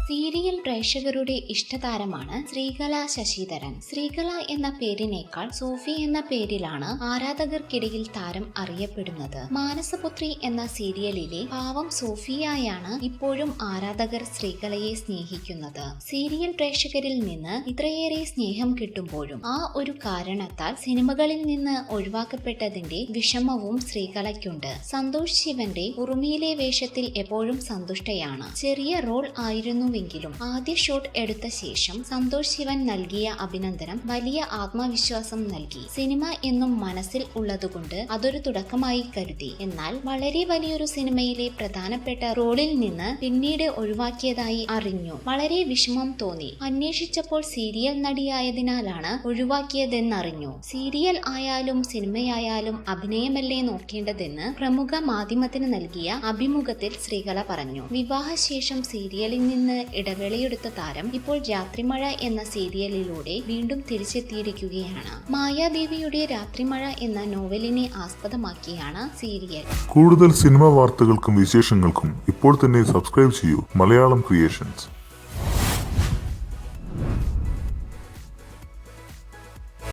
Serial പ്രേക്ഷകരുടെ ഇഷ്ടതാരമാണ് ശ്രീകല ശശിധരൻ. ശ്രീകല എന്ന പേരിനേക്കാൾ സോഫി എന്ന പേരിലാണ് ആരാധകർക്കിടയിൽ താരം അറിയപ്പെടുന്നത്. മാനസപുത്രി എന്ന സീരിയലിലെ പാവം സോഫിയായാണ് ഇപ്പോഴും ആരാധകർ ശ്രീകലയെ സ്നേഹിക്കുന്നത്. സീരിയൽ പ്രേക്ഷകരിൽ നിന്ന് ഇത്രയേറെ സ്നേഹം കിട്ടുമ്പോഴും ആ ഒരു കാരണത്താൽ സിനിമകളിൽ നിന്ന് ഒഴിവാക്കപ്പെട്ടതിന്റെ വിഷമവും ശ്രീകലയ്ക്കുണ്ട്. സന്തോഷ് ശിവന്റെ ഉറുമിയിലെ വേഷത്തിൽ എപ്പോഴും സന്തുഷ്ടയാണ്. ചെറിയ റോൾ ആയിരുന്നു െങ്കിലും ആദ്യ ഷോട്ട് എടുത്ത ശേഷം സന്തോഷ് ശിവൻ നൽകിയ അഭിനന്ദനം വലിയ ആത്മവിശ്വാസം നൽകി. സിനിമ എന്നും മനസ്സിൽ ഉള്ളതുകൊണ്ട് അതൊരു തുടക്കമായി കരുതി. എന്നാൽ വളരെ വലിയൊരു സിനിമയിലെ പ്രധാനപ്പെട്ട റോളിൽ നിന്ന് പിന്നീട് ഒഴിവാക്കിയതായി അറിഞ്ഞു. വളരെ വിഷമം തോന്നി. അന്വേഷിച്ചപ്പോൾ സീരിയൽ നടിയായതിനാലാണ് ഒഴിവാക്കിയതെന്നറിഞ്ഞു. സീരിയൽ ആയാലും സിനിമയായാലും അഭിനയമല്ലേ നോക്കേണ്ടതെന്ന് പ്രമുഖ മാധ്യമത്തിന് നൽകിയ അഭിമുഖത്തിൽ ശ്രീകല പറഞ്ഞു. വിവാഹശേഷം സീരിയലിൽ നിന്ന് ഇടവേളയെടുത്ത താരം ഇപ്പോൾ രാത്രിമഴ എന്ന സീരിയലിലൂടെ വീണ്ടും തിരിച്ചെത്തിയിരിക്കുകയാണ്. മായാദേവിയുടെ രാത്രിമഴ എന്ന നോവലിനെ ആസ്പദമാക്കിയാണ് സീരിയൽ. കൂടുതൽ സിനിമാ വാർത്തകൾക്കും വിശേഷങ്ങൾക്കും ഇപ്പോൾ തന്നെ സബ്സ്ക്രൈബ് ചെയ്യൂ മലയാളം ക്രിയേഷൻസ്.